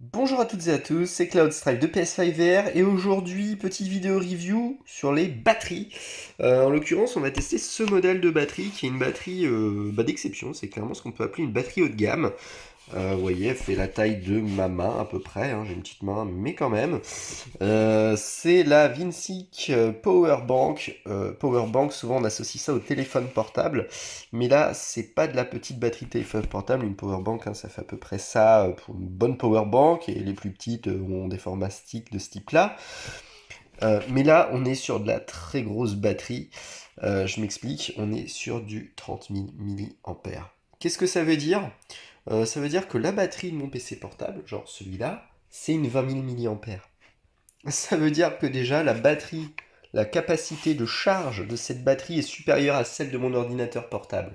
Bonjour à toutes et à tous, c'est Cloudstripe de PS5 VR et aujourd'hui, petite vidéo review sur les batteries. En l'occurrence, on va tester ce modèle de batterie qui est une batterie d'exception, c'est clairement ce qu'on peut appeler une batterie haut de gamme. Vous voyez, elle fait la taille de ma main à peu près, hein, j'ai une petite main, mais quand même. C'est la Vincic Power Bank. Power Bank, souvent on associe ça au téléphone portable, mais là c'est pas de la petite batterie téléphone portable. Une Power Bank, hein, ça fait à peu près ça pour une bonne Power Bank, et les plus petites ont des formats stick de ce type-là. Mais là on est sur de la très grosse batterie. Je m'explique, on est sur du 30 000 mAh. Qu'est-ce que ça veut dire? Ça veut dire que la batterie de mon PC portable, genre celui-là, c'est une 20 000 mAh. Ça veut dire que déjà la batterie, la capacité de charge de cette batterie est supérieure à celle de mon ordinateur portable.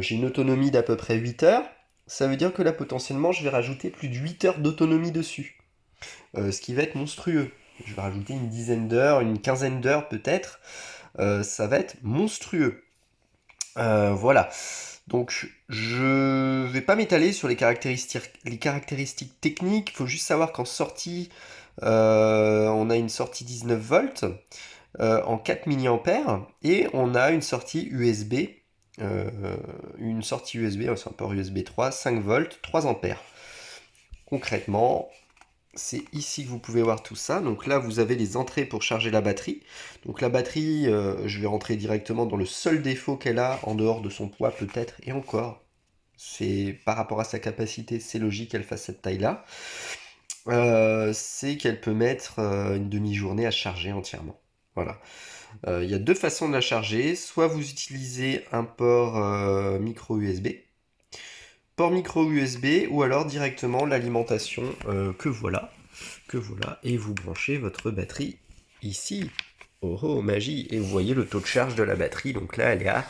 J'ai une autonomie d'à peu près 8 heures. Ça veut dire que là potentiellement je vais rajouter plus de 8 heures d'autonomie dessus. Ce qui va être monstrueux. Je vais rajouter une dizaine d'heures, une quinzaine d'heures peut-être. Ça va être monstrueux. Voilà. Donc je vais pas m'étaler sur les caractéristiques techniques. Il faut juste savoir qu'en sortie, on a une sortie 19 volts en 4 mA et on a euh, une sortie USB, c'est un port USB 3, 5 volts, 3 ampères. Concrètement, c'est ici que vous pouvez voir tout ça. Donc là, vous avez les entrées pour charger la batterie. Donc la batterie, je vais rentrer directement dans le seul défaut qu'elle a, en dehors de son poids peut-être, et encore. C'est par rapport à sa capacité, c'est logique qu'elle fasse cette taille-là. C'est qu'elle peut mettre une demi-journée à charger entièrement. Voilà. Il y a deux façons de la charger. Soit vous utilisez un port micro USB, ou alors directement l'alimentation que voilà, et vous branchez votre batterie ici. Oh oh, magie! Et vous voyez le taux de charge de la batterie. Donc là, elle est à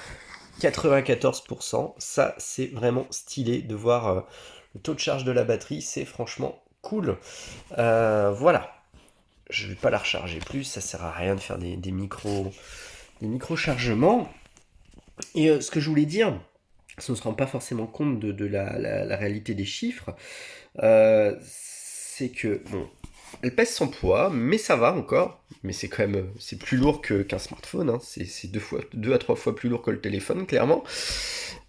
94%. Ça, c'est vraiment stylé de voir le taux de charge de la batterie. C'est franchement cool. Voilà. Je vais pas la recharger plus. Ça sert à rien de faire des micro chargements. Et ce que je voulais dire, parce qu'on ne se rend pas forcément compte de la réalité des chiffres, c'est que, bon, elle pèse son poids, mais ça va encore. Mais c'est quand même, c'est plus lourd qu'un smartphone, hein. C'est deux à trois fois plus lourd que le téléphone, clairement.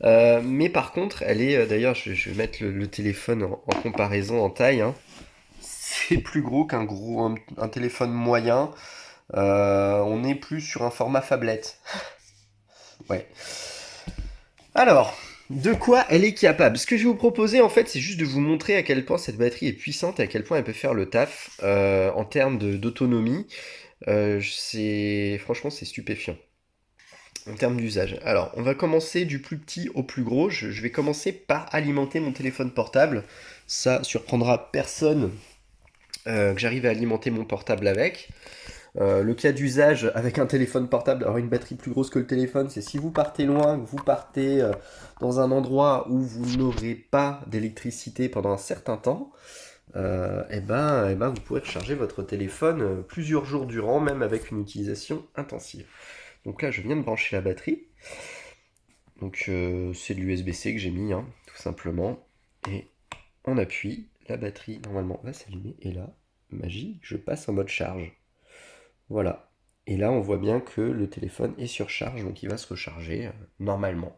Mais par contre, elle est, d'ailleurs, je vais mettre le téléphone en comparaison en taille, hein. C'est plus gros un téléphone moyen. On est plus sur un format phablette. Ouais. Alors, de quoi elle est capable? Ce que je vais vous proposer, en fait, c'est juste de vous montrer à quel point cette batterie est puissante et à quel point elle peut faire le taf en termes d'autonomie. Franchement, c'est stupéfiant en termes d'usage. Alors, on va commencer du plus petit au plus gros. Je vais commencer par alimenter mon téléphone portable. Ça surprendra personne que j'arrive à alimenter mon portable avec. Le cas d'usage avec un téléphone portable, avoir une batterie plus grosse que le téléphone, c'est si vous partez loin, que vous partez dans un endroit où vous n'aurez pas d'électricité pendant un certain temps, vous pourrez recharger votre téléphone plusieurs jours durant, même avec une utilisation intensive. Donc là, je viens de brancher la batterie. Donc c'est de l'USB-C que j'ai mis, hein, tout simplement. Et on appuie, la batterie normalement va s'allumer, et là, magie, je passe en mode charge. Voilà. Et là, on voit bien que le téléphone est sur charge, donc il va se recharger normalement.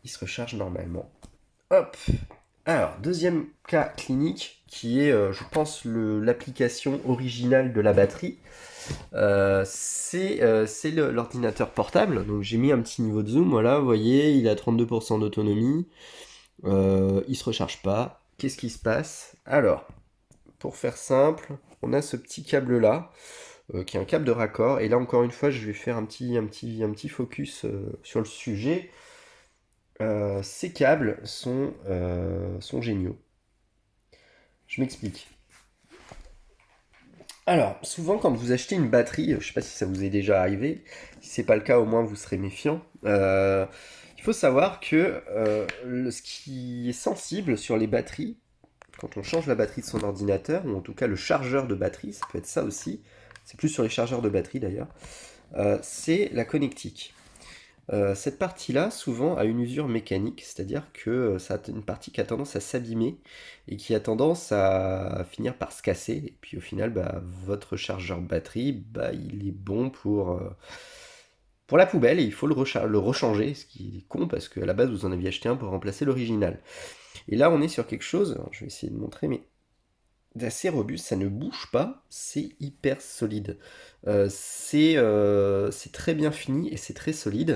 Il se recharge normalement. Hop. Alors, deuxième cas clinique, qui est, je pense, l'application originale de la batterie. C'est l'ordinateur portable. Donc j'ai mis un petit niveau de zoom, voilà, vous voyez, il a 32% d'autonomie. Il se recharge pas. Qu'est-ce qui se passe? Alors, pour faire simple, on a ce petit câble là, qui est un câble de raccord. Et là encore une fois, je vais faire un petit focus sur le sujet. Ces câbles sont géniaux. Je m'explique. Alors, souvent quand vous achetez une batterie, je ne sais pas si ça vous est déjà arrivé, si c'est pas le cas, au moins vous serez méfiant. Il faut savoir que ce qui est sensible sur les batteries, quand on change la batterie de son ordinateur, ou en tout cas le chargeur de batterie, ça peut être ça aussi, c'est plus sur les chargeurs de batterie d'ailleurs, c'est la connectique. Cette partie-là, souvent, a une usure mécanique, c'est-à-dire que ça a une partie qui a tendance à s'abîmer et qui a tendance à finir par se casser. Et puis au final, bah, votre chargeur batterie, bah, il est bon pour la poubelle et il faut le rechanger, ce qui est con parce qu'à la base, vous en aviez acheté un pour remplacer l'original. Et là, on est sur quelque chose, alors, je vais essayer de montrer, mais d'assez robuste, ça ne bouge pas, c'est hyper solide. C'est très bien fini et c'est très solide.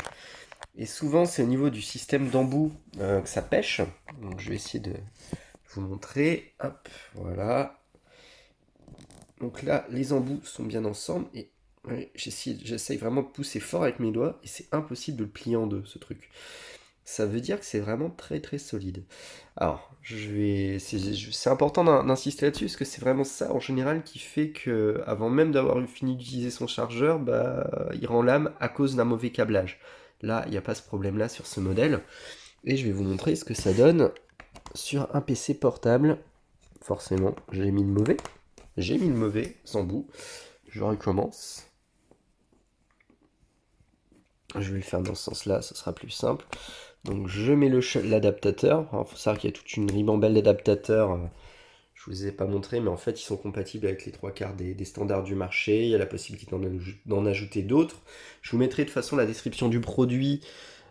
Et souvent, c'est au niveau du système d'embout que ça pêche. Donc, je vais essayer de vous montrer. Hop, voilà. Donc là, les embouts sont bien ensemble. Et ouais, j'essaye vraiment de pousser fort avec mes doigts. Et c'est impossible de le plier en deux, ce truc. Ça veut dire que c'est vraiment très très solide. Alors, c'est important d'insister là-dessus, parce que c'est vraiment ça en général qui fait que, avant même d'avoir fini d'utiliser son chargeur, bah, il rend l'âme à cause d'un mauvais câblage. Là, il n'y a pas ce problème-là sur ce modèle. Et je vais vous montrer ce que ça donne sur un PC portable. Forcément, j'ai mis le mauvais. J'ai mis le mauvais, sans bout. Je recommence. Je vais le faire dans ce sens-là, ça sera plus simple. Donc je mets l'adaptateur. Il faut savoir qu'il y a toute une ribambelle d'adaptateurs. Je ne vous ai pas montré, mais en fait ils sont compatibles avec les trois quarts des standards du marché. Il y a la possibilité d'en ajouter d'autres. Je vous mettrai de toute façon la description du produit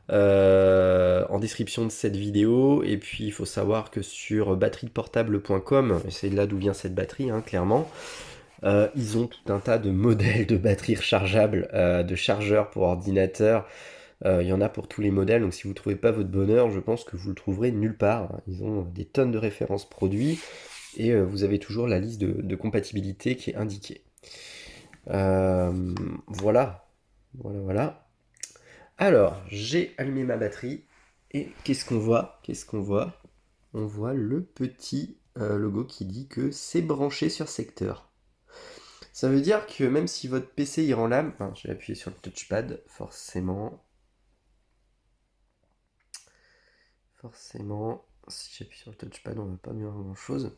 en description de cette vidéo. Et puis il faut savoir que sur batterieportable.com, c'est là d'où vient cette batterie, hein, clairement, ils ont tout un tas de modèles de batteries rechargeables, de chargeurs pour ordinateur. Il y en a pour tous les modèles, donc si vous ne trouvez pas votre bonheur, je pense que vous le trouverez nulle part. Ils ont des tonnes de références produits et vous avez toujours la liste de compatibilité qui est indiquée. Voilà, voilà, voilà. Alors, j'ai allumé ma batterie et qu'est-ce qu'on voit? Qu'est-ce qu'on voit? On voit le petit logo qui dit que c'est branché sur secteur. Ça veut dire que même si votre PC il rend l'âme, enfin, je vais appuyer sur le touchpad, forcément, si j'appuie sur le touchpad, on ne va pas mieux grand chose.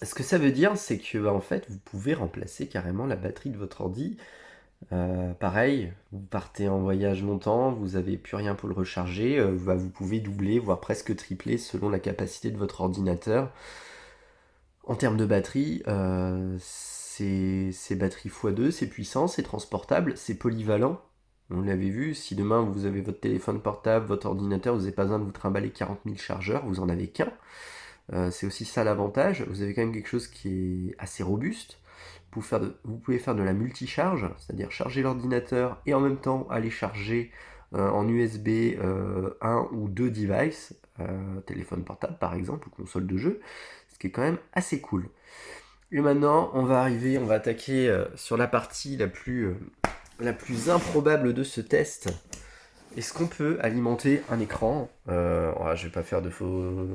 Ce que ça veut dire, c'est que bah, en fait, vous pouvez remplacer carrément la batterie de votre ordi. Pareil, vous partez en voyage longtemps, vous n'avez plus rien pour le recharger, vous pouvez doubler, voire presque tripler selon la capacité de votre ordinateur. En termes de batterie, c'est batterie x2, c'est puissant, c'est transportable, c'est polyvalent. On l'avait vu, si demain vous avez votre téléphone portable, votre ordinateur, vous n'avez pas besoin de vous trimballer 40 000 chargeurs, vous en avez qu'un. C'est aussi ça l'avantage, vous avez quand même quelque chose qui est assez robuste. Vous pouvez faire de la multicharge, c'est-à-dire charger l'ordinateur et en même temps aller charger en USB un ou deux devices, téléphone portable par exemple, ou console de jeu, ce qui est quand même assez cool. Et maintenant, on va attaquer sur la partie la plus improbable de ce test. Est-ce qu'on peut alimenter un écran je vais pas faire de faux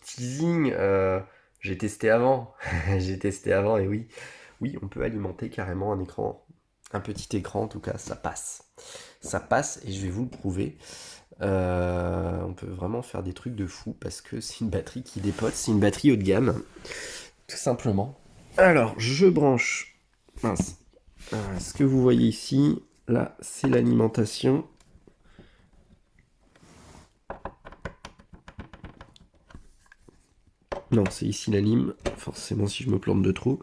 teasing. J'ai testé avant. J'ai testé avant et oui. Oui, on peut alimenter carrément un écran. Un petit écran en tout cas, ça passe. Ça passe et je vais vous le prouver. On peut vraiment faire des trucs de fou parce que c'est une batterie qui dépote. C'est une batterie haut de gamme. Tout simplement. Alors, je branche. Mince. Ce que vous voyez ici, là, c'est l'alimentation. Non, c'est ici la lime. Forcément, si je me plante de trop.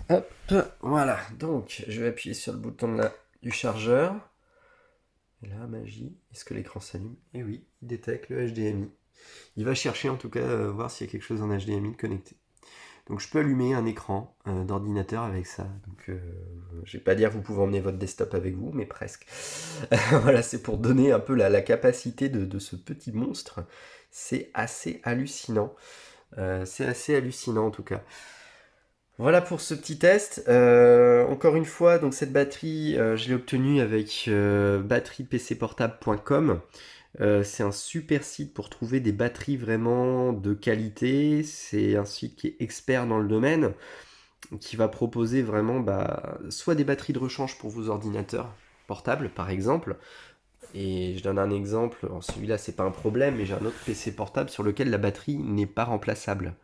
Hop, voilà. Donc, je vais appuyer sur le bouton du chargeur. Et là, magie. Est-ce que l'écran s'allume? Eh oui, il détecte le HDMI. Il va chercher en tout cas, voir s'il y a quelque chose en HDMI de connecté. Donc je peux allumer un écran d'ordinateur avec ça. Donc je vais pas dire que vous pouvez emmener votre desktop avec vous, mais presque. Voilà, c'est pour donner un peu la capacité de ce petit monstre. C'est assez hallucinant. C'est assez hallucinant en tout cas. Voilà pour ce petit test. Encore une fois, donc cette batterie, je l'ai obtenue avec batteriepcportable.com. C'est un super site pour trouver des batteries vraiment de qualité. C'est un site qui est expert dans le domaine, qui va proposer vraiment soit des batteries de rechange pour vos ordinateurs portables par exemple. Et je donne un exemple, alors celui-là c'est pas un problème, mais j'ai un autre PC portable sur lequel la batterie n'est pas remplaçable.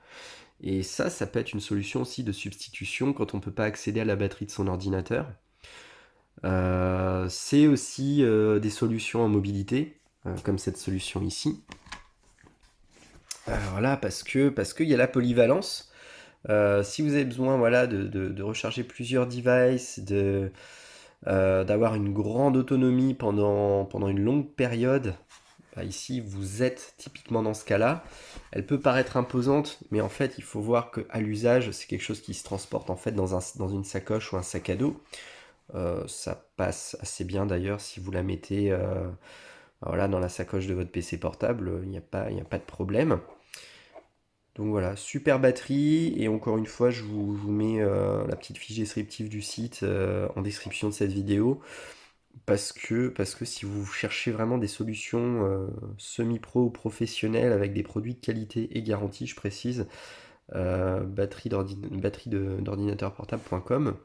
Et ça peut être une solution aussi de substitution quand on ne peut pas accéder à la batterie de son ordinateur. C'est aussi des solutions en mobilité, comme cette solution ici. Voilà, parce qu'il y a la polyvalence. Si vous avez besoin voilà, de recharger plusieurs devices, d'avoir une grande autonomie pendant une longue période, bah, ici vous êtes typiquement dans ce cas-là. Elle peut paraître imposante, mais en fait il faut voir qu'à l'usage c'est quelque chose qui se transporte en fait dans une sacoche ou un sac à dos. Ça passe assez bien d'ailleurs si vous la mettez voilà, dans la sacoche de votre PC portable, il n'y a pas de problème. Donc voilà, super batterie, et encore une fois, je vous mets la petite fiche descriptive du site en description de cette vidéo, parce que si vous cherchez vraiment des solutions semi-pro ou professionnelles avec des produits de qualité et garantie, je précise, batterie d'ordinateur portable.com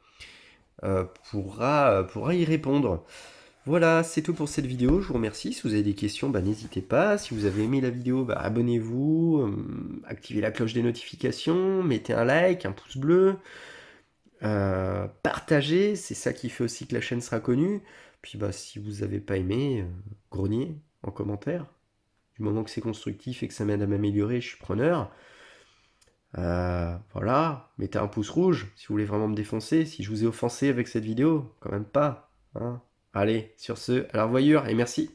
pourra y répondre. Voilà, c'est tout pour cette vidéo. Je vous remercie. Si vous avez des questions, bah, n'hésitez pas. Si vous avez aimé la vidéo, bah, abonnez-vous, activez la cloche des notifications, mettez un like, un pouce bleu, partagez, c'est ça qui fait aussi que la chaîne sera connue. Puis bah, si vous n'avez pas aimé, grognez en commentaire. Du moment que c'est constructif et que ça m'aide à m'améliorer, je suis preneur. Voilà, mettez un pouce rouge si vous voulez vraiment me défoncer. Si je vous ai offensé avec cette vidéo, quand même pas, hein. Allez, sur ce, à la revoyure et merci.